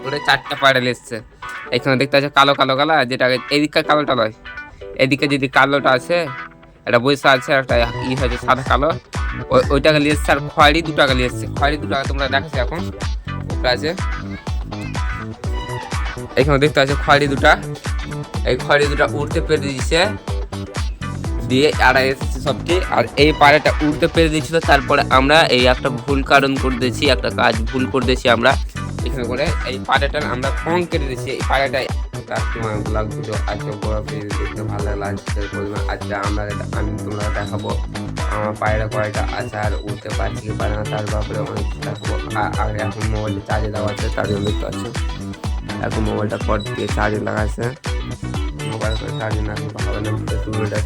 করে 4টা পায়রা এসছে। এখানে দেখতে আছে কালো কালো কালার, যেটা এদিককার কালোটা নয়, এদিকে যদি কালোটা আছে এটা বৈশা আছে, একটা হয়েছে সাদা কালো, ওইটাকে নিয়ে এসছে। আর খয়েরি 2 টাকা নিয়ে এসছে। খয়েরি 2 টাকা তোমরা দেখাচ্ছে এখন আছে। এখানে দেখতে আছে খয়েরি 2টা, এই খয়েরি 2টা উড়তে পেরে দিয়েছে দিয়ে আড়াই এসেছে সবটি। আর এই পায়রাটা উড়তে পেরে দিয়েছিল, তারপরে আমরা এই একটা ভুল কারণ করে দিয়েছি, একটা কাজ ভুল করে দিয়েছি আমরা এখানে করে। এই পায়রাটার আমরা পং কেটে দিয়েছি। এই পায়রাটা ব্লগ ভিডিও আজকে দেখতে ভালো লাগছে। আজকে আমি তোমরা দেখাবো আমার পায়রা কয়টা আছে আর উঠতে পারছি কি পারে না, তার ব্যাপারে অনেক কিছু দেখাবো। আর এখন মোবাইলটা চার্জে দেওয়া আছে, তার জন্য দেখতে পাচ্ছি এখন মোবাইলটা পর দিয়ে চার্জে লাগা আছে। মোবাইল করে চার্জে না হবে না, ভিডিওটা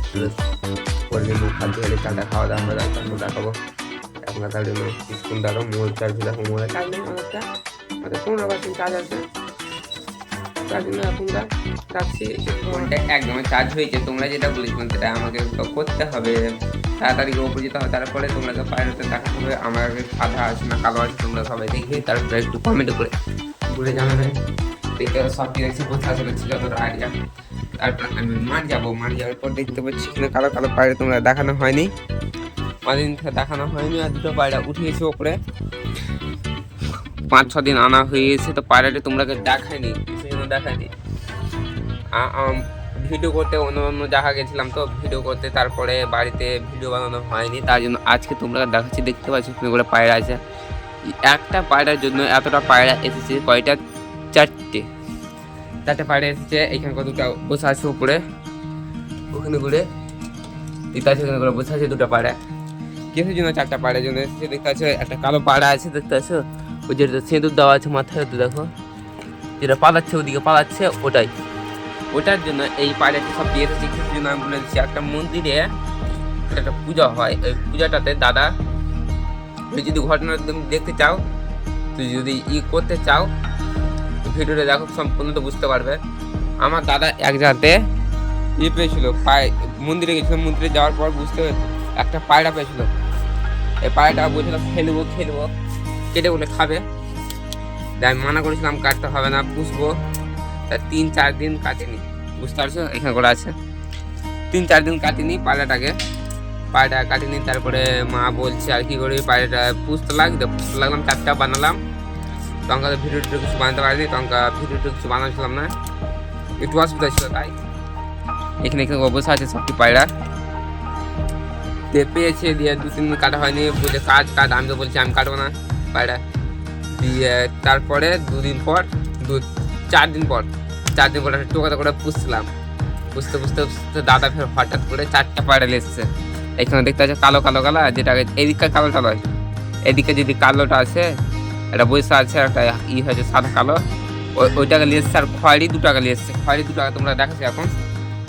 করে মুখ হাত ধুয়ে চাটা খাওয়া দাওয়া হবে, তারপর দেখাবো। এখন তার জন্য কিছুক্ষণ দাঁড়ো, মোবাইল চার্জ দেখো, মোবাইল চার্জ নেই অনেকটা, 15% চার্জ আছে, তার জন্য এখন রাখছি। ফোনটা একদম চার্জ হয়েছে। তোমরা যেটা বলেছিলাম সেটা আমাকে করতে হবে, তাড়াতাড়ি ওপর যেতে হবে, তারপরে তোমরা পায়রাতে দেখাতে হবে আমার সাদা আছে না কালো আছে, তোমরা সবাই দেখবে, তারপরে একটু কমেন্ট করে বলে জানাবে। দেখতে সব দেখছি কোথায় চলেছি যতটা আইডিয়া। তারপর আমি মাঠ যাওয়ার পর দেখতে পাচ্ছি এখানে কালো কালো পায়রা তোমরা দেখানো হয়নি, অনেকদিন থেকে দেখানো হয়নি। আর 2টো পায়রা উঠে গেছে ওপরে, 5-6 দিন আনা হয়ে গেছে। তো পায়রাটি তোমরাকে দেখায়নি, দেখায়নি। ভিডিও করতে অন্য জায়গা গেছিলাম, তো ভিডিও করতে, তারপরে বাড়িতে ভিডিও বানানো হয়নি, তার জন্য আজকে তোমরা দেখাচ্ছি। দেখতে পাচ্ছি করে পায়রা আছে, একটা পায়রার জন্য এতটা পায়রা এসেছে। কয়টা? 4টে পায়রা এসেছে। এখানে কতটা বসে আছে উপরে, ওখানে করে দেখতে আছে, ওখানে করে বসে আছে 2টা পায়রা। কিসের জন্য 4টা পায়রার জন্য এসেছে দেখতে আছে। একটা কালো পায়রা আছে দেখতে আছো, ওই যেটা সিঁদুর দেওয়া আছে মাথায়, তো দেখো যেটা পালাচ্ছে, ওদিকে পালাচ্ছে, ওটার জন্য এই পায়রাটি সব দিয়ে এসেছে। কিসের জন্য আমি বলে দিচ্ছি, একটা মন্দিরে একটা পূজা হয়, ওই পূজাটাতে দাদা যদি ঘটনা তুমি দেখতে চাও, তুই যদি করতে চাও ভিডিওটা দেখো সম্পূর্ণ, তো বুঝতে পারবে। আমার দাদা এক জায়গাতে পেয়েছিল, মন্দিরে গেছিল, মন্দিরে যাওয়ার পর বুঝতে একটা পায়রা পেয়েছিল। এই পায়রাটা বলছিল খেলবো কেটে বলে খাবে, তাই মানা করেছিলাম কাটতে হবে না, পুষবো। তা 3-4 দিন কাটেনি, বুঝতে পারছো এখানে করে আছে, 3-4 দিন কাটেনি পায়রাটা কাটেনি। তারপরে মা বলছে আর কি করি, পায়রাটা পুষতে লাগলাম, 4টা বানালাম। তখন ভিডিওটা কিছু বানাতে পারিনি, তখন ভিডিওটা কিছু বানাচ্ছিলাম না, একটু অসুবিধা ছিল, তাই এখানে অবস্থা আছে সবটি পায়রা পেয়েছে। দিয়ে 2-3 দিন কাটা হয়নি, বুঝে কাট, আমি তো বলছি আমি কাটবো না পায়রা দিয়ে। তারপরে 4 দিন পর একটা টোকাতে করে পুষতে দাদা ফের হঠাৎ করে 4টা পায়রা এসছে। এখানে দেখতে আছে কালো কালো কালার, যেটা এদিককার কালোটা নয়, এদিকে যদি কালোটা আছে এটা বৈশা আছে, একটা হয়েছে সাদা কালো, ওইটাকে নিয়ে এসছে। আর খয়েরি 2 টাকা নিয়ে এসছে। খয়েরি 2 টাকা তোমরা দেখাচ্ছি এখন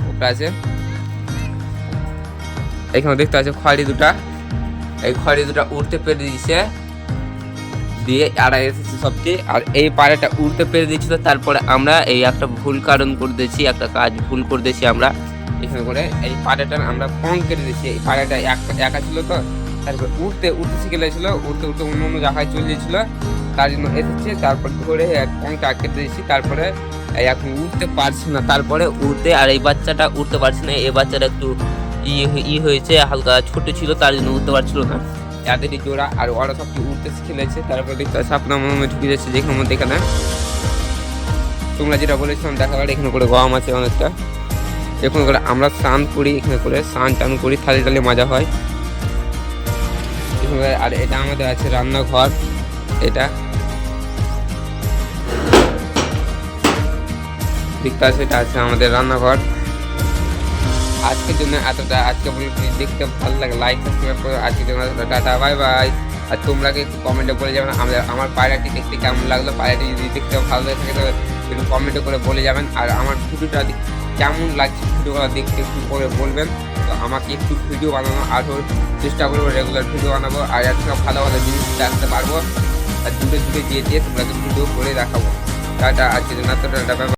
ওপরে আছে। এখানে দেখতে আছে খয়েরি 2টা, এই খয়েরি 2টা উড়তে পেরে দিয়েছে দিয়ে আড়াই এসেছে সবটি। আর এই পায়রাটা উড়তে পেরে দিয়েছিল, তারপরে আমরা এই একটা ভুল কারণ করে দিয়েছি, একটা কাজ ভুল করে দিয়েছি আমরা এখানে করে। এই পায়রাটার আমরা পং কেটে দিয়েছি। এই পায়রাটা একা ছিল, তো তারপর উড়তে শিখে গেছিলো, উড়তে অন্য জায়গায় চলে গেছিলো, তার জন্য এসেছে। তারপর ধরে পংটা কেটে দিয়েছি, তারপরে এখন উঠতে পারছি না, তারপরে উড়তে। আর এই বাচ্চাটা উঠতে পারছে না, এই বাচ্চাটা একটু হয়েছে, হালকা ছোট ছিল, তার জন্য উঠতে পারছিল না। এদেরই জোড়া, আর ওরা সব উঠতে খেলেছে। তারপরে দেখতে সাপনা মনে ঢুকে যাচ্ছে, যেখানে মধ্যে এখানে তোমরা যেটা বলেছিলাম দেখাবার। এখানে করে গম আছে অনেকটা, এখানে করে আমরা স্নান করি, এখানে করে স্নান করি, থালি মাজা হয় এখানে। আর এটা আমাদের আছে রান্নাঘর, এটা দেখতে আছে, এটা আছে আমাদের রান্নাঘর। আজকের জন্য এতটা, আজকে বলে দেখতে ভালো লাগে লাইক সাবস্ক্রাইব করো। আজকের জন্য টাটা, বাই বাই। আর তোমরা একটু কমেন্টে বলে যাবেন আমার পায়রাটি দেখতে কেমন লাগলো, পায়রাটি যদি দেখতে ভালো লাগে থাকে তো একটু কমেন্টে করে বলে যাবেন। আর আমার ভিডিওটা কেমন লাগছে ভিডিওটা দেখতে একটু করে বলবেন। তো আমাকে একটু ভিডিও বানানো আরও চেষ্টা করবো, রেগুলার ভিডিও বানাবো, আর একটা ভালো জিনিস দেখাতে পারবো। আর দূরে দিয়ে তোমরা ভিডিও করে দেখাবো। টাটা, আজকের জন্য টাটা।